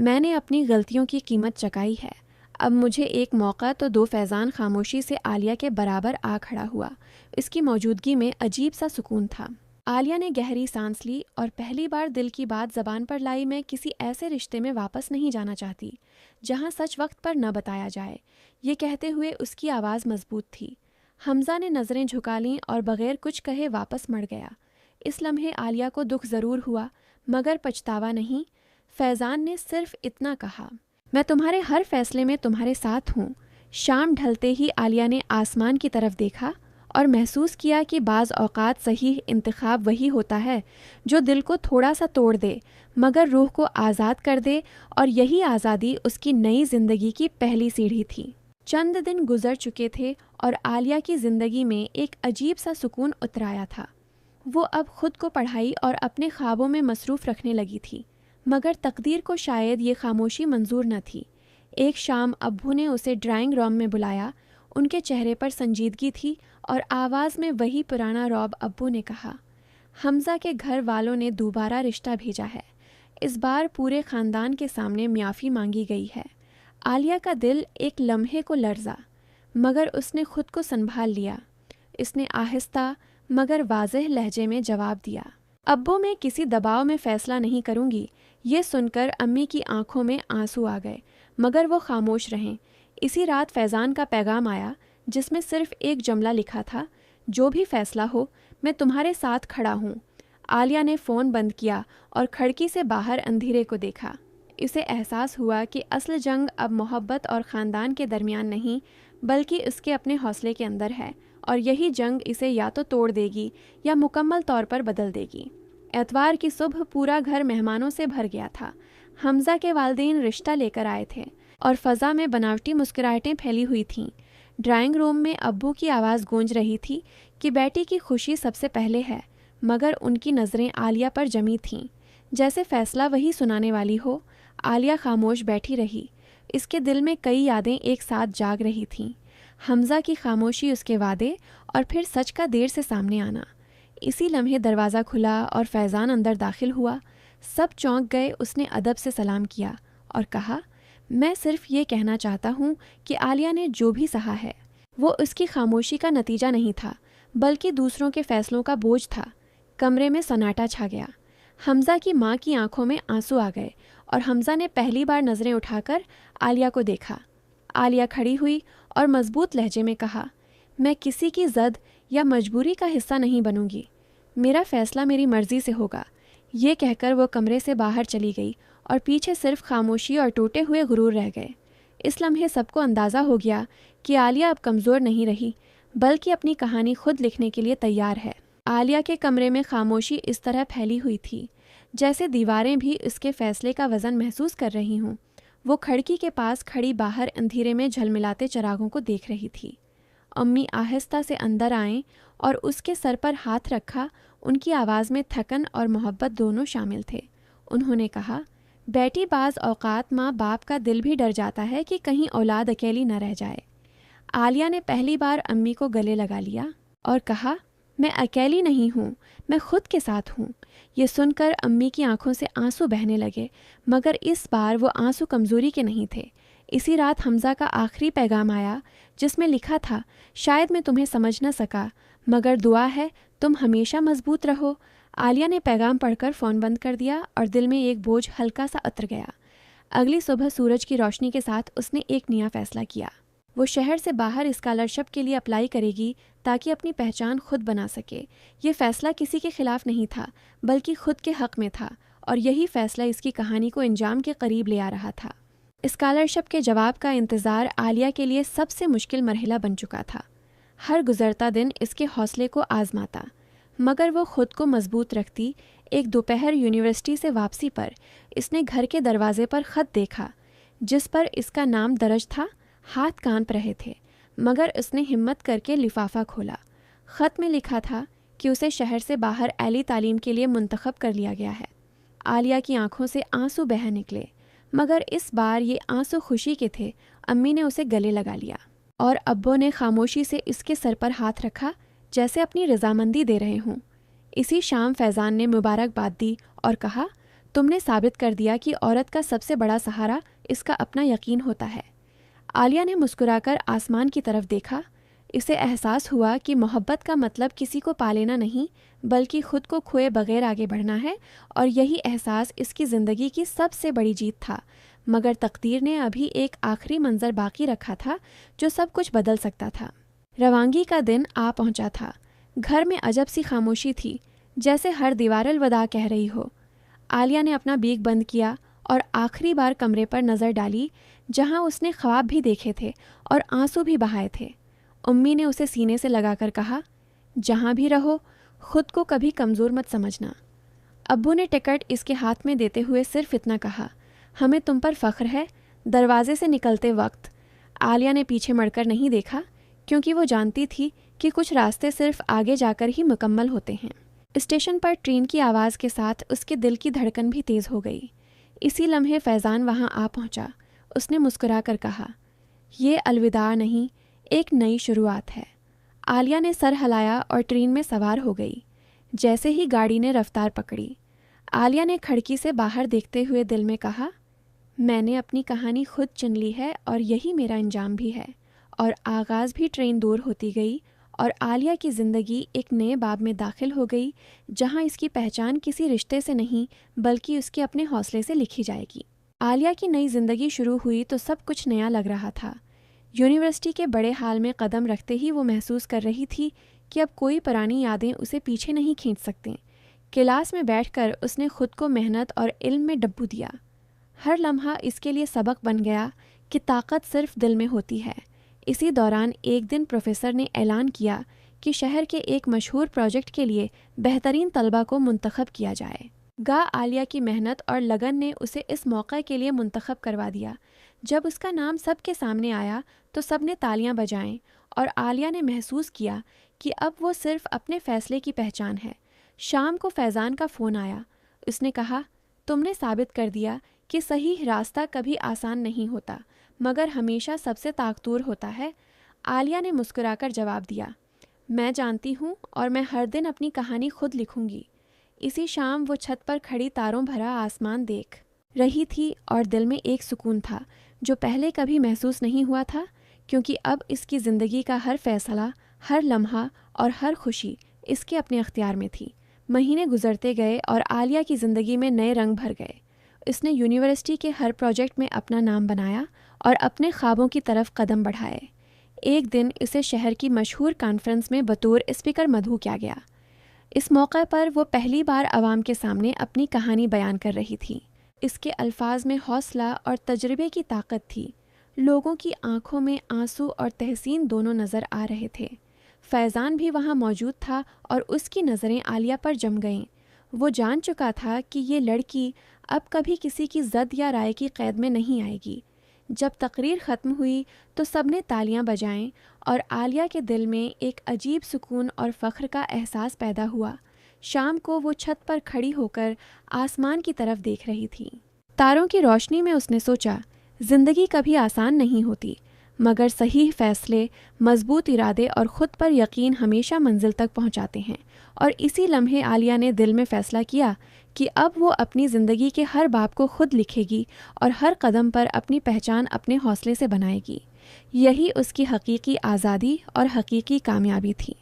میں نے اپنی غلطیوں کی قیمت چکائی ہے. اب مجھے ایک موقع تو دو. فیضان خاموشی سے عالیہ کے برابر آ کھڑا ہوا. اس کی موجودگی میں عجیب سا سکون تھا. عالیہ نے گہری سانس لی اور پہلی بار دل کی بات زبان پر لائی. میں کسی ایسے رشتے میں واپس نہیں جانا چاہتی جہاں سچ وقت پر نہ بتایا جائے. یہ کہتے ہوئے اس کی آواز مضبوط تھی. حمزہ نے نظریں جھکا لیں اور بغیر کچھ کہے واپس مڑ گیا. اس لمحے عالیہ کو دکھ ضرور ہوا مگر پچھتاوا نہیں. فیضان نے صرف اتنا کہا, میں تمہارے ہر فیصلے میں تمہارے ساتھ ہوں. شام ڈھلتے ہی عالیہ نے آسمان کی طرف دیکھا اور محسوس کیا کہ بعض اوقات صحیح انتخاب وہی ہوتا ہے جو دل کو تھوڑا سا توڑ دے مگر روح کو آزاد کر دے, اور یہی آزادی اس کی نئی زندگی کی پہلی سیڑھی تھی. چند دن گزر چکے تھے اور عالیہ کی زندگی میں ایک عجیب سا سکون اتر آیا تھا. وہ اب خود کو پڑھائی اور اپنے خوابوں میں مصروف رکھنے لگی تھی, مگر تقدیر کو شاید یہ خاموشی منظور نہ تھی. ایک شام ابو نے اسے ڈرائنگ روم میں بلایا. ان کے چہرے پر سنجیدگی تھی اور آواز میں وہی پرانا رعب. ابو نے کہا, حمزہ کے گھر والوں نے دوبارہ رشتہ بھیجا ہے. اس بار پورے خاندان کے سامنے معافی مانگی گئی ہے. عالیہ کا دل ایک لمحے کو لرزا مگر اس نے خود کو سنبھال لیا. اس نے آہستہ مگر واضح لہجے میں جواب دیا, ابو میں کسی دباؤ میں فیصلہ نہیں کروں گی. یہ سن کر امی کی آنکھوں میں آنسو آ گئے مگر وہ خاموش رہیں. اسی رات فیضان کا پیغام آیا جس میں صرف ایک جملہ لکھا تھا, جو بھی فیصلہ ہو میں تمہارے ساتھ کھڑا ہوں. عالیہ نے فون بند کیا اور کھڑکی سے باہر اندھیرے کو دیکھا. اسے احساس ہوا کہ اصل جنگ اب محبت اور خاندان کے درمیان نہیں بلکہ اس کے اپنے حوصلے کے اندر ہے, اور یہی جنگ اسے یا تو توڑ دے گی یا مکمل طور پر بدل دے گی. اتوار کی صبح پورا گھر مہمانوں سے بھر گیا تھا. حمزہ کے والدین رشتہ لے کر آئے تھے اور فضا میں بناوٹی مسکراہٹیں پھیلی ہوئی تھیں. ڈرائنگ روم میں ابو کی آواز گونج رہی تھی کہ بیٹی کی خوشی سب سے پہلے ہے, مگر ان کی نظریں عالیہ پر جمی تھیں جیسے فیصلہ وہی سنانے والی ہو. عالیہ خاموش بیٹھی رہی. اس کے دل میں کئی یادیں ایک ساتھ جاگ رہی تھیں. حمزہ کی خاموشی, اس کے وعدے, اور پھر سچ کا دیر سے سامنے آنا. اسی لمحے دروازہ کھلا اور فیضان اندر داخل ہوا. سب چونک گئے. اس نے ادب سے سلام کیا اور کہا, میں صرف یہ کہنا چاہتا ہوں کہ عالیہ نے جو بھی سہا ہے وہ اس کی خاموشی کا نتیجہ نہیں تھا بلکہ دوسروں کے فیصلوں کا بوجھ تھا. کمرے میں سناٹا چھا گیا. حمزہ کی ماں کی آنکھوں میں آنسو آ گئے اور حمزہ نے پہلی بار نظریں اٹھا کر عالیہ کو دیکھا. عالیہ کھڑی ہوئی اور مضبوط لہجے میں کہا, میں کسی کی زد یا مجبوری کا حصہ نہیں بنوں گی. میرا فیصلہ میری مرضی سے ہوگا. یہ کہہ کر وہ کمرے سے باہر چلی گئی اور پیچھے صرف خاموشی اور ٹوٹے ہوئے غرور رہ گئے. اس لمحے سب کو اندازہ ہو گیا کہ عالیہ اب کمزور نہیں رہی بلکہ اپنی کہانی خود لکھنے کے لیے تیار ہے. عالیہ کے کمرے میں خاموشی اس طرح پھیلی ہوئی تھی جیسے دیواریں بھی اس کے فیصلے کا وزن محسوس کر رہی ہوں. وہ کھڑکی کے پاس کھڑی باہر اندھیرے میں جھلملاتے چراغوں کو دیکھ رہی تھی. امی آہستہ سے اندر آئیں اور اس کے سر پر ہاتھ رکھا. ان کی آواز میں تھکن اور محبت دونوں شامل تھے. انہوں نے کہا, بیٹی, بعض اوقات ماں باپ کا دل بھی ڈر جاتا ہے کہ کہیں اولاد اکیلی نہ رہ جائے. عالیہ نے پہلی بار امی کو گلے لگا لیا اور کہا, میں اکیلی نہیں ہوں, میں خود کے ساتھ ہوں. یہ سن کر امی کی آنکھوں سے آنسو بہنے لگے مگر اس بار وہ آنسو کمزوری کے نہیں تھے. اسی رات حمزہ کا آخری پیغام آیا جس میں لکھا تھا, شاید میں تمہیں سمجھ نہ سکا مگر دعا ہے تم ہمیشہ مضبوط رہو. عالیہ نے پیغام پڑھ کر فون بند کر دیا اور دل میں ایک بوجھ ہلکا سا اتر گیا. اگلی صبح سورج کی روشنی کے ساتھ اس نے ایک نیا فیصلہ کیا. وہ شہر سے باہر اسکالرشپ کے لیے اپلائی کرے گی تاکہ اپنی پہچان خود بنا سکے. یہ فیصلہ کسی کے خلاف نہیں تھا بلکہ خود کے حق میں تھا, اور یہی فیصلہ اس کی کہانی کو انجام کے قریب لے آ رہا تھا. اسکالرشپ کے جواب کا انتظار عالیہ کے لیے سب سے مشکل مرحلہ بن چکا تھا. ہر گزرتا دن اس کے حوصلے کو آزماتا مگر وہ خود کو مضبوط رکھتی. ایک دوپہر یونیورسٹی سے واپسی پر اس نے گھر کے دروازے پر خط دیکھا جس پر اس کا نام درج تھا. ہاتھ کانپ رہے تھے مگر اس نے ہمت کر کے لفافہ کھولا. خط میں لکھا تھا کہ اسے شہر سے باہر اعلی تعلیم کے لیے منتخب کر لیا گیا ہے. عالیہ کی آنکھوں سے آنسو بہہ نکلے مگر اس بار یہ آنسو خوشی کے تھے. امی نے اسے گلے لگا لیا اور ابو نے خاموشی سے اس کے سر پر ہاتھ رکھا جیسے اپنی رضامندی دے رہے ہوں. اسی شام فیضان نے مبارکباد دی اور کہا, تم نے ثابت کر دیا کہ عورت کا سب سے بڑا سہارا اس کا اپنا یقین ہوتا ہے۔ عالیہ نے مسکرا کر آسمان کی طرف دیکھا۔ اسے احساس ہوا کہ محبت کا مطلب کسی کو پا لینا نہیں بلکہ خود کو کھوئے بغیر آگے بڑھنا ہے، اور یہی احساس اس کی زندگی کی سب سے بڑی جیت تھا۔ مگر تقدیر نے ابھی ایک آخری منظر باقی رکھا تھا جو سب کچھ بدل سکتا تھا۔ روانگی کا دن آ پہنچا تھا۔ گھر میں عجب سی خاموشی تھی، جیسے ہر دیوار الوداع کہہ رہی ہو۔ عالیہ نے اپنا بیگ بند کیا اور آخری بار کمرے پر نظر ڈالی جہاں اس نے خواب بھی دیکھے تھے اور آنسو بھی بہائے تھے۔ امی نے اسے سینے سے لگا کر کہا، جہاں بھی رہو خود کو کبھی کمزور مت سمجھنا۔ ابو نے ٹکٹ اس کے ہاتھ میں دیتے ہوئے صرف اتنا کہا، ہمیں تم پر فخر ہے۔ دروازے سے نکلتے وقت عالیہ نے پیچھے مڑ کر نہیں دیکھا، کیونکہ وہ جانتی تھی کہ کچھ راستے صرف آگے جا کر ہی مکمل ہوتے ہیں۔ اسٹیشن پر ٹرین کی آواز کے ساتھ اس کے دل کی دھڑکن بھی تیز ہو گئی۔ اسی لمحے فیضان وہاں آ پہنچا۔ اس نے مسکرا کر کہا، یہ الوداع نہیں، ایک نئی شروعات ہے۔ عالیہ نے سر ہلایا اور ٹرین میں سوار ہو گئی۔ جیسے ہی گاڑی نے رفتار پکڑی، عالیہ نے کھڑکی سے باہر دیکھتے ہوئے دل میں کہا، میں نے اپنی کہانی خود چن لی ہے اور یہی میرا انجام بھی ہے۔ اور آغاز بھی ٹرین دور ہوتی گئی اور عالیہ کی زندگی ایک نئے باب میں داخل ہو گئی جہاں اس کی پہچان کسی رشتے سے نہیں بلکہ اس کے اپنے حوصلے سے لکھی جائے گی۔ عالیہ کی نئی زندگی شروع ہوئی تو سب کچھ نیا لگ رہا تھا۔ یونیورسٹی کے بڑے ہال میں قدم رکھتے ہی وہ محسوس کر رہی تھی کہ اب کوئی پرانی یادیں اسے پیچھے نہیں کھینچ سکتیں۔ کلاس میں بیٹھ کر اس نے خود کو محنت اور علم میں ڈبو دیا۔ ہر لمحہ اس کے لیے سبق بن گیا کہ طاقت صرف دل میں ہوتی ہے۔ اسی دوران ایک دن پروفیسر نے اعلان کیا کہ شہر کے ایک مشہور پروجیکٹ کے لیے بہترین طلبہ کو منتخب کیا جائے۔ عالیہ کی محنت اور لگن نے اسے اس موقع کے لیے منتخب کروا دیا۔ جب اس کا نام سب کے سامنے آیا تو سب نے تالیاں بجائیں اور عالیہ نے محسوس کیا کہ اب وہ صرف اپنے فیصلے کی پہچان ہے۔ شام کو فیضان کا فون آیا۔ اس نے کہا، تم نے ثابت کر دیا کہ صحیح راستہ کبھی آسان نہیں ہوتا مگر ہمیشہ سب سے طاقتور ہوتا ہے۔ عالیہ نے مسکرا کر جواب دیا، میں جانتی ہوں اور میں ہر دن اپنی کہانی خود لکھوں گی۔ اسی شام وہ چھت پر کھڑی تاروں بھرا آسمان دیکھ رہی تھی اور دل میں ایک سکون تھا جو پہلے کبھی محسوس نہیں ہوا تھا، کیونکہ اب اس کی زندگی کا ہر فیصلہ، ہر لمحہ اور ہر خوشی اس کے اپنے اختیار میں تھی۔ مہینے گزرتے گئے اور عالیہ کی زندگی میں نئے رنگ بھر گئے۔ اس نے یونیورسٹی کے ہر پروجیکٹ میں اپنا نام بنایا اور اپنے خوابوں کی طرف قدم بڑھائے۔ ایک دن اسے شہر کی مشہور کانفرنس میں بطور اسپیکر مدعو کیا گیا۔ اس موقع پر وہ پہلی بار عوام کے سامنے اپنی کہانی بیان کر رہی تھی۔ اس کے الفاظ میں حوصلہ اور تجربے کی طاقت تھی۔ لوگوں کی آنکھوں میں آنسو اور تحسین دونوں نظر آ رہے تھے۔ فیضان بھی وہاں موجود تھا اور اس کی نظریں عالیہ پر جم گئیں۔ وہ جان چکا تھا کہ یہ لڑکی اب کبھی کسی کی زد یا رائے کی قید میں نہیں آئے گی۔ جب تقریر ختم ہوئی تو سب نے تالیاں بجائیں اور عالیہ کے دل میں ایک عجیب سکون اور فخر کا احساس پیدا ہوا۔ شام کو وہ چھت پر کھڑی ہو کر آسمان کی طرف دیکھ رہی تھی۔ تاروں کی روشنی میں اس نے سوچا، زندگی کبھی آسان نہیں ہوتی مگر صحیح فیصلے، مضبوط ارادے اور خود پر یقین ہمیشہ منزل تک پہنچاتے ہیں۔ اور اسی لمحے عالیہ نے دل میں فیصلہ کیا کہ اب وہ اپنی زندگی کے ہر باب کو خود لکھے گی اور ہر قدم پر اپنی پہچان اپنے حوصلے سے بنائے گی۔ یہی اس کی حقیقی آزادی اور حقیقی کامیابی تھی۔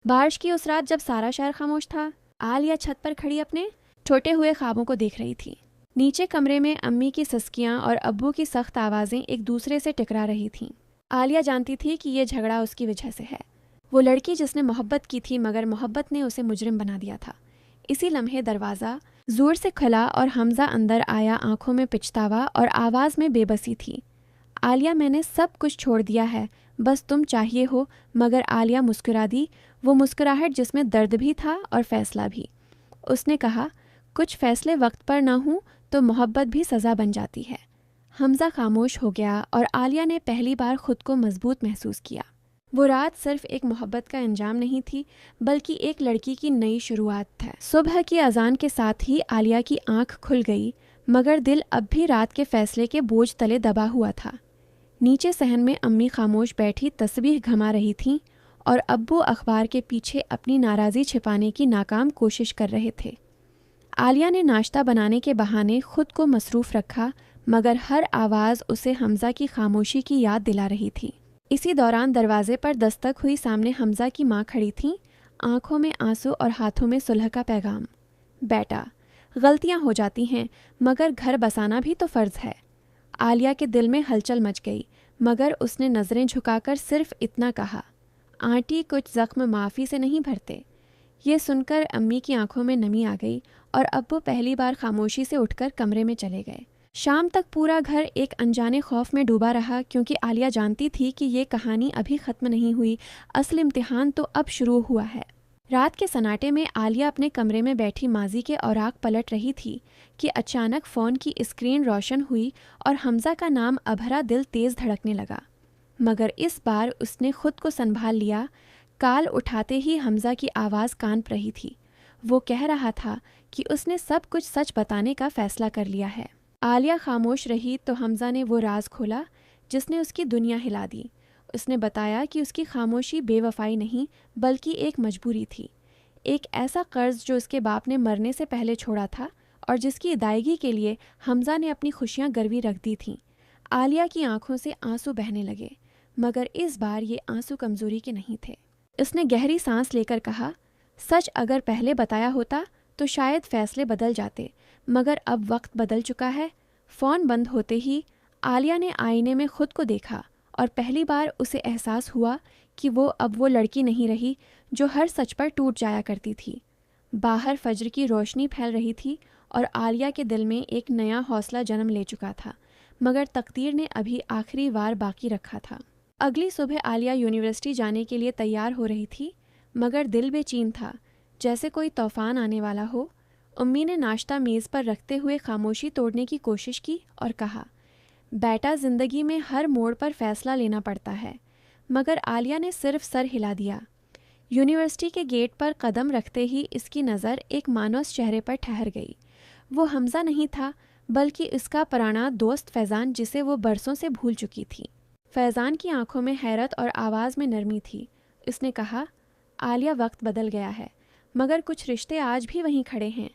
بارش کی اس رات جب سارا شہر خاموش تھا، عالیہ چھت پر کھڑی اپنے ٹوٹے ہوئے خوابوں کو دیکھ رہی تھی۔ نیچے کمرے میں امی کی سسکیاں اور ابو کی سخت آوازیں ایک دوسرے سے ٹکرا رہی تھیں۔ عالیہ جانتی تھی کہ یہ جھگڑا اس کی وجہ سے ہے۔ وہ لڑکی جس نے محبت کی تھی مگر محبت نے اسے مجرم بنا دیا تھا۔ اسی لمحے دروازہ زور سے کھلا اور حمزہ اندر آیا، آنکھوں میں پچھتاوا اور آواز میں بے بسی تھی۔ عالیہ، میں نے سب کچھ چھوڑ دیا ہے، بس تم چاہیے ہو۔ مگر عالیہ مسکرا دی، وہ مسکراہٹ جس میں درد بھی تھا اور فیصلہ بھی۔ اس نے کہا، کچھ فیصلے وقت پر نہ ہوں تو محبت بھی سزا بن جاتی ہے۔ حمزہ خاموش ہو گیا اور عالیہ نے پہلی بار خود کو مضبوط محسوس کیا۔ وہ رات صرف ایک محبت کا انجام نہیں تھی بلکہ ایک لڑکی کی نئی شروعات ہے۔ صبح کی اذان کے ساتھ ہی عالیہ کی آنکھ کھل گئی مگر دل اب بھی رات کے فیصلے کے بوجھ تلے دبا ہوا تھا۔ نیچے صحن میں امی خاموش بیٹھی تسبیح گھما رہی تھیں اور ابو اخبار کے پیچھے اپنی ناراضی چھپانے کی ناکام کوشش کر رہے تھے۔ عالیہ نے ناشتہ بنانے کے بہانے خود کو مصروف رکھا، مگر ہر آواز اسے حمزہ کی خاموشی کی یاد دلا رہی تھی۔ اسی دوران دروازے پر دستک ہوئی، سامنے حمزہ کی ماں کھڑی تھیں، آنکھوں میں آنسو اور ہاتھوں میں صلح کا پیغام۔ بیٹا، غلطیاں ہو جاتی ہیں مگر گھر بسانا بھی تو فرض ہے۔ عالیہ کے دل میں ہلچل مچ گئی، مگر اس نے نظریں جھکا کر صرف اتنا کہا، آنٹی کچھ زخم معافی سے نہیں بھرتے۔ یہ سن کر امی کی آنکھوں میں نمی آ گئی اور ابو پہلی بار خاموشی سے اٹھ کر کمرے میں چلے گئے۔ شام تک پورا گھر ایک انجانے خوف میں ڈوبا رہا، کیونکہ عالیہ جانتی تھی کہ یہ کہانی ابھی ختم نہیں ہوئی، اصل امتحان تو اب شروع ہوا ہے۔ رات کے سناٹے میں عالیہ اپنے کمرے میں بیٹھی ماضی کے اوراق پلٹ رہی تھی کہ اچانک فون کی اسکرین روشن ہوئی اور حمزہ کا نام ابھرا، دل تیز دھڑکنے لگا۔ مگر اس بار اس نے خود کو سنبھال لیا۔ کال اٹھاتے ہی حمزہ کی آواز کان پر رہی تھی۔ وہ کہہ رہا تھا کہ اس نے سب کچھ سچ بتانے کا فیصلہ کر لیا ہے۔ عالیہ خاموش رہی تو حمزہ نے وہ راز کھولا جس نے اس کی دنیا ہلا دی۔ اس نے بتایا کہ اس کی خاموشی بے وفائی نہیں بلکہ ایک مجبوری تھی، ایک ایسا قرض جو اس کے باپ نے مرنے سے پہلے چھوڑا تھا اور جس کی ادائیگی کے لیے حمزہ نے اپنی خوشیاں گروی رکھ دی تھیں۔ عالیہ کی آنکھوں سے آنسو بہنے لگے، مگر اس بار یہ آنسو کمزوری کے نہیں تھے۔ اس نے گہری سانس لے کر کہا، سچ اگر پہلے بتایا ہوتا تو شاید فیصلے بدل جاتے، مگر اب وقت بدل چکا ہے۔ فون بند ہوتے ہی عالیہ نے آئینے میں خود کو دیکھا اور پہلی بار اسے احساس ہوا کہ وہ اب وہ لڑکی نہیں رہی جو ہر سچ پر ٹوٹ جایا کرتی تھی۔ باہر فجر کی روشنی پھیل رہی تھی اور عالیہ کے دل میں ایک نیا حوصلہ جنم لے چکا تھا، مگر تقدیر نے ابھی آخری وار باقی رکھا تھا۔ اگلی صبح عالیہ یونیورسٹی جانے کے لیے تیار ہو رہی تھی، مگر دل بے چین تھا، جیسے کوئی طوفان آنے والا ہو۔ امی نے ناشتہ میز پر رکھتے ہوئے خاموشی توڑنے کی کوشش کی اور کہا، بیٹا، زندگی میں ہر موڑ پر فیصلہ لینا پڑتا ہے۔ مگر عالیہ نے صرف سر ہلا دیا۔ یونیورسٹی کے گیٹ پر قدم رکھتے ہی اس کی نظر ایک مانوس چہرے پر ٹھہر گئی۔ وہ حمزہ نہیں تھا بلکہ اس کا پرانا دوست فیضان، جسے وہ برسوں سے بھول چکی تھی۔ فیضان کی آنکھوں میں حیرت اور آواز میں نرمی تھی۔ اس نے کہا، عالیہ، وقت بدل گیا ہے مگر کچھ رشتے آج بھی وہیں کھڑے ہیں۔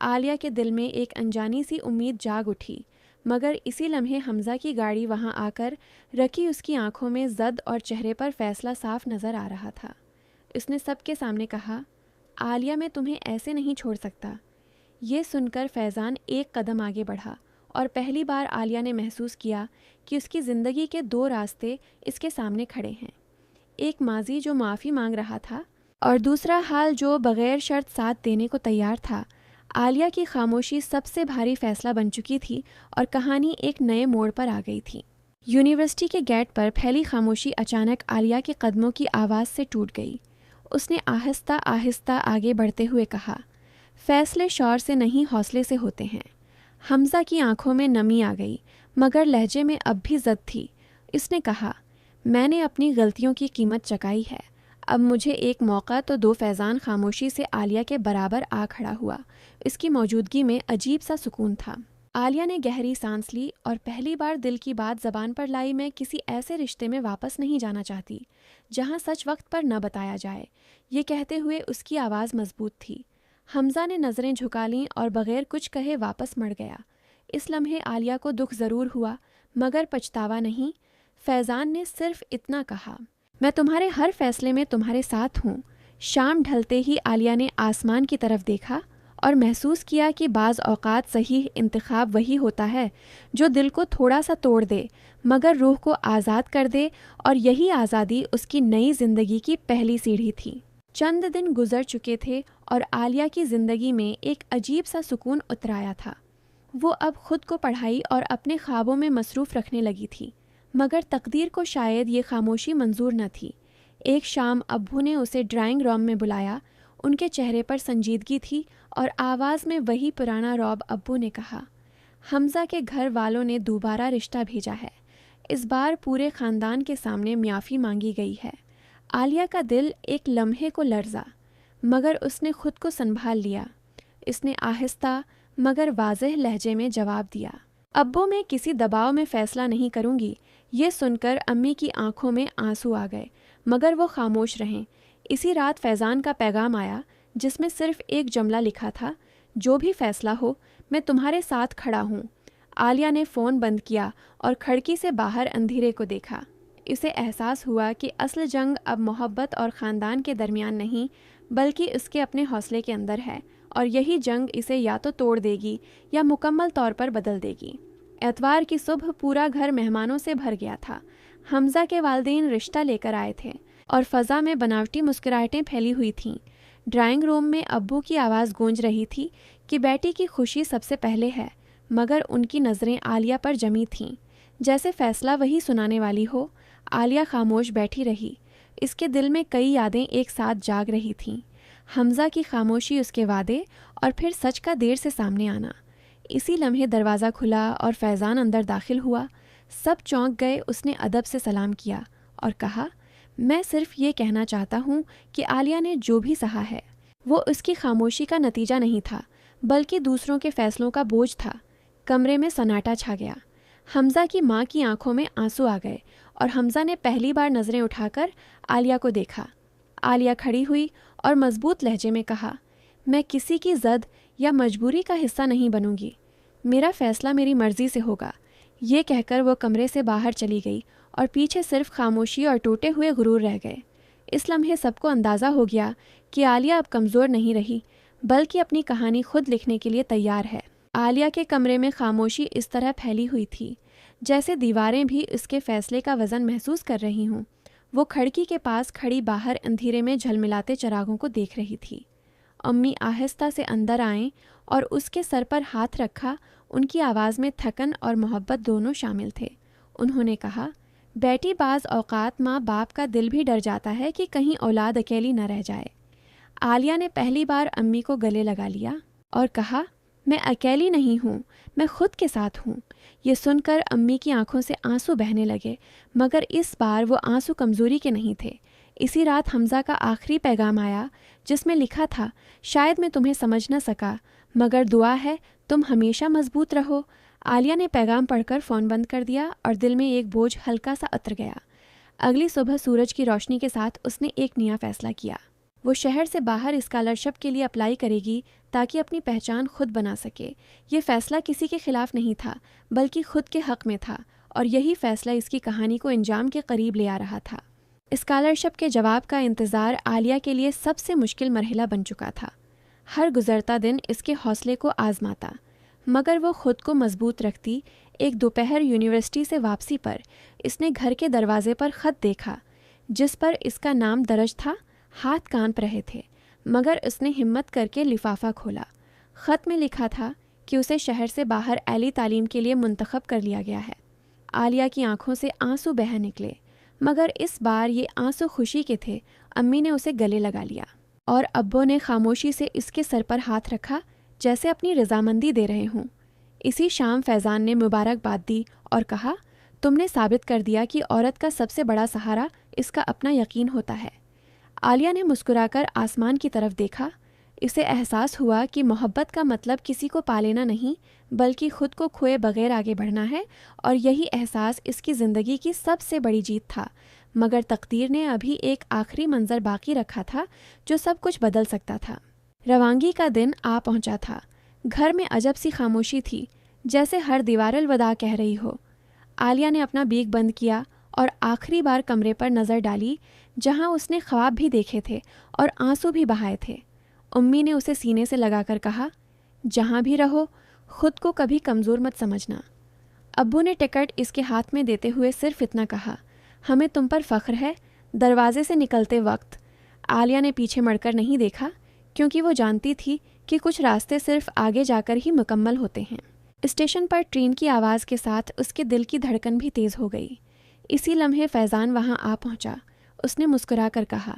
عالیہ کے دل میں ایک انجانی سی امید جاگ اٹھی، مگر اسی لمحے حمزہ کی گاڑی وہاں آ کر رکی۔ اس کی آنکھوں میں زد اور چہرے پر فیصلہ صاف نظر آ رہا تھا۔ اس نے سب کے سامنے کہا، عالیہ، میں تمہیں ایسے نہیں چھوڑ سکتا۔ یہ سن کر فیضان ایک قدم آگے بڑھا اور پہلی بار عالیہ نے محسوس کیا کہ اس کی زندگی کے دو راستے اس کے سامنے کھڑے ہیں، ایک ماضی جو معافی مانگ رہا تھا اور دوسرا حال جو بغیر شرط ساتھ دینے کو تیار تھا۔ عالیہ کی خاموشی سب سے بھاری فیصلہ بن چکی تھی اور کہانی ایک نئے موڑ پر آ گئی تھی۔ یونیورسٹی کے گیٹ پر پھیلی خاموشی اچانک عالیہ کے قدموں کی آواز سے ٹوٹ گئی۔ اس نے آہستہ آہستہ آگے بڑھتے ہوئے کہا، فیصلے شور سے نہیں، حوصلے سے ہوتے ہیں۔ حمزہ کی آنکھوں میں نمی آ گئی، مگر لہجے میں اب بھی زد تھی۔ اس نے کہا، میں نے اپنی غلطیوں کی قیمت چکائی ہے، اب مجھے ایک موقع تو دو۔ فیضان خاموشی سے عالیہ کے برابر آ کھڑا ہوا۔ اس کی موجودگی میں عجیب سا سکون تھا۔ عالیہ نے گہری سانس لی اور پہلی بار دل کی بات زبان پر لائی، میں کسی ایسے رشتے میں واپس نہیں جانا چاہتی جہاں سچ وقت پر نہ بتایا جائے۔ یہ کہتے ہوئے اس کی آواز مضبوط تھی۔ حمزہ نے نظریں جھکا لیں اور بغیر کچھ کہے واپس مڑ گیا۔ اس لمحے عالیہ کو دکھ ضرور ہوا مگر پچھتاوا نہیں۔ فیضان نے صرف اتنا کہا، میں تمہارے ہر فیصلے میں تمہارے ساتھ ہوں۔ شام ڈھلتے ہی عالیہ نے آسمان کی طرف دیکھا اور محسوس کیا کہ بعض اوقات صحیح انتخاب وہی ہوتا ہے جو دل کو تھوڑا سا توڑ دے مگر روح کو آزاد کر دے، اور یہی آزادی اس کی نئی زندگی کی پہلی سیڑھی تھی۔ چند دن گزر چکے تھے اور عالیہ کی زندگی میں ایک عجیب سا سکون اتر آیا تھا۔ وہ اب خود کو پڑھائی اور اپنے خوابوں میں مصروف رکھنے لگی تھی، مگر تقدیر کو شاید یہ خاموشی منظور نہ تھی۔ ایک شام ابو نے اسے ڈرائنگ روم میں بلایا۔ ان کے چہرے پر سنجیدگی تھی اور آواز میں وہی پرانا رعب۔ ابو نے کہا، حمزہ کے گھر والوں نے دوبارہ رشتہ بھیجا ہے، اس بار پورے خاندان کے سامنے معافی مانگی گئی ہے۔ عالیہ کا دل ایک لمحے کو لرزا، مگر اس نے خود کو سنبھال لیا۔ اس نے آہستہ مگر واضح لہجے میں جواب دیا، ابو، میں کسی دباؤ میں فیصلہ نہیں کروں گی۔ یہ سن کر امی کی آنکھوں میں آنسو آ گئے، مگر وہ خاموش رہیں۔ اسی رات فیضان کا پیغام آیا جس میں صرف ایک جملہ لکھا تھا، جو بھی فیصلہ ہو میں تمہارے ساتھ کھڑا ہوں۔ عالیہ نے فون بند کیا اور کھڑکی سے باہر اندھیرے کو دیکھا۔ اسے احساس ہوا کہ اصل جنگ اب محبت اور خاندان کے درمیان نہیں بلکہ اس کے اپنے حوصلے کے اندر ہے، اور یہی جنگ اسے یا تو توڑ دے گی یا مکمل طور پر بدل دے گی۔ اتوار کی صبح پورا گھر مہمانوں سے بھر گیا تھا۔ حمزہ کے والدین رشتہ لے کر آئے تھے اور فضا میں بناوٹی مسکراہٹیں پھیلی ہوئی تھیں۔ ڈرائنگ روم میں ابو کی آواز گونج رہی تھی کہ بیٹی کی خوشی سب سے پہلے ہے، مگر ان کی نظریں عالیہ پر جمی تھیں، جیسے فیصلہ وہی سنانے والی ہو۔ عالیہ خاموش بیٹھی رہی۔ اس کے دل میں کئی یادیں ایک ساتھ جاگ رہی تھیں۔ حمزہ کی خاموشی، اس کے وعدے، اور پھر سچ کا دیر سے سامنے آنا۔ اسی لمحے دروازہ کھلا اور فیضان اندر داخل ہوا۔ سب چونک گئے۔ اس نے ادب سے سلام کیا اور کہا، میں صرف یہ کہنا چاہتا ہوں کہ عالیہ نے جو بھی سہا ہے وہ اس کی خاموشی کا نتیجہ نہیں تھا بلکہ دوسروں کے فیصلوں کا بوجھ تھا۔ کمرے میں سناٹا چھا گیا۔ حمزہ کی ماں کی آنکھوں میں آنسو آ گئے اور حمزہ نے پہلی بار نظریں اٹھا کر عالیہ کو دیکھا۔ عالیہ کھڑی ہوئی اور مضبوط لہجے میں کہا، میں کسی کی زد یا مجبوری کا حصہ نہیں بنوں گی، میرا فیصلہ میری مرضی سے ہوگا۔ یہ کہہ کر وہ کمرے سے باہر چلی گئی اور پیچھے صرف خاموشی اور ٹوٹے ہوئے غرور رہ گئے۔ اس لمحے سب کو اندازہ ہو گیا کہ عالیہ اب کمزور نہیں رہی بلکہ اپنی کہانی خود لکھنے کے لیے تیار ہے۔ عالیہ کے کمرے میں خاموشی اس طرح پھیلی ہوئی تھی جیسے دیواریں بھی اس کے فیصلے کا وزن محسوس کر رہی ہوں۔ وہ کھڑکی کے پاس کھڑی باہر اندھیرے میں جھلملاتے چراغوں کو دیکھ رہی تھی۔ امی آہستہ سے اندر آئیں اور اس کے سر پر ہاتھ رکھا۔ ان کی آواز میں تھکن اور محبت دونوں شامل تھے۔ انہوں نے کہا، بیٹی، بعض اوقات ماں باپ کا دل بھی ڈر جاتا ہے کہ کہیں اولاد اکیلی نہ رہ جائے۔ عالیہ نے پہلی بار امی کو گلے لگا لیا اور کہا، میں اکیلی نہیں ہوں، میں خود کے ساتھ ہوں۔ یہ سن کر امی کی آنکھوں سے آنسو بہنے لگے، مگر اس بار وہ آنسو کمزوری کے نہیں تھے۔ اسی رات حمزہ کا آخری پیغام آیا جس میں لکھا تھا، شاید میں تمہیں سمجھ نہ سکا مگر دعا ہے تم ہمیشہ مضبوط رہو۔ عالیہ نے پیغام پڑھ کر فون بند کر دیا اور دل میں ایک بوجھ ہلکا سا اتر گیا۔ اگلی صبح سورج کی روشنی کے ساتھ اس نے ایک نیا فیصلہ کیا۔ وہ شہر سے باہر اسکالرشپ کے لیے اپلائی کرے گی تاکہ اپنی پہچان خود بنا سکے۔ یہ فیصلہ کسی کے خلاف نہیں تھا بلکہ خود کے حق میں تھا، اور یہی فیصلہ اس کی کہانی کو انجام کے قریب لے آ رہا تھا۔ اسکالرشپ کے جواب کا انتظار عالیہ کے لیے سب سے مشکل مرحلہ بن چکا تھا۔ ہر گزرتا دن اس کے حوصلے کو آزماتا، مگر وہ خود کو مضبوط رکھتی۔ ایک دوپہر یونیورسٹی سے واپسی پر اس نے گھر کے دروازے پر خط دیکھا جس پر اس کا نام درج تھا۔ ہاتھ کانپ رہے تھے مگر اس نے ہمت کر کے لفافہ کھولا۔ خط میں لکھا تھا کہ اسے شہر سے باہر اعلی تعلیم کے لیے منتخب کر لیا گیا ہے۔ عالیہ کی آنکھوں سے آنسو بہہ نکلے، مگر اس بار یہ آنسو خوشی کے تھے۔ امی نے اسے گلے لگا لیا اور ابو نے خاموشی سے اس کے سر پر ہاتھ رکھا جیسے اپنی رضامندی دے رہے ہوں۔ اسی شام فیضان نے مبارکباد دی اور کہا، تم نے ثابت کر دیا کہ عورت کا سب سے بڑا سہارا اس کا اپنا یقین ہوتا ہے۔ عالیہ نے مسکرا کر آسمان کی طرف دیکھا۔ اسے احساس ہوا کہ محبت کا مطلب کسی کو پا لینا نہیں بلکہ خود کو کھوئے بغیر آگے بڑھنا ہے، اور یہی احساس اس کی زندگی کی سب سے بڑی جیت تھا۔ مگر تقدیر نے ابھی ایک آخری منظر باقی رکھا تھا جو سب کچھ بدل سکتا تھا۔ روانگی کا دن آ پہنچا تھا۔ گھر میں عجب سی خاموشی تھی، جیسے ہر دیوار الوداع کہہ رہی ہو۔ عالیہ نے اپنا بیگ بند کیا اور آخری بار کمرے پر نظر ڈالی جہاں اس نے خواب بھی دیکھے تھے اور آنسو بھی بہائے تھے۔ امی نے اسے سینے سے لگا کر کہا، جہاں بھی رہو خود کو کبھی کمزور مت سمجھنا۔ ابو نے ٹکٹ اس کے ہاتھ میں دیتے ہوئے صرف اتنا کہا، ہمیں تم پر فخر ہے۔ دروازے سے نکلتے وقت عالیہ نے پیچھے مڑ کر نہیں دیکھا کیونکہ وہ جانتی تھی کہ کچھ راستے صرف آگے جا کر ہی مکمل ہوتے ہیں۔ اسٹیشن پر ٹرین کی آواز کے ساتھ اس کے دل کی دھڑکن بھی تیز ہو گئی۔ اسی لمحے فیضان وہاں آ پہنچا۔ اس نے مسکرا کر کہا،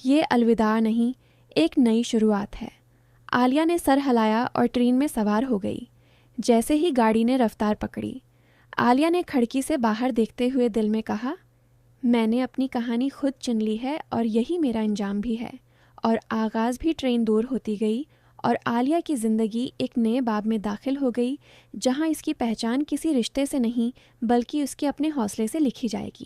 یہ الوداع نہیں، ایک نئی شروعات ہے۔ عالیہ نے سر ہلایا اور ٹرین میں سوار ہو گئی۔ جیسے ہی گاڑی نے رفتار پکڑی، عالیہ نے کھڑکی سے باہر دیکھتے ہوئے دل میں کہا، میں نے اپنی کہانی خود چن لی ہے اور یہی میرا انجام بھی ہے۔ اور آغاز بھی ٹرین دور ہوتی گئی اور عالیہ کی زندگی ایک نئے باب میں داخل ہو گئی جہاں اس کی پہچان کسی رشتے سے نہیں بلکہ اس کے اپنے حوصلے سے لکھی جائے گی۔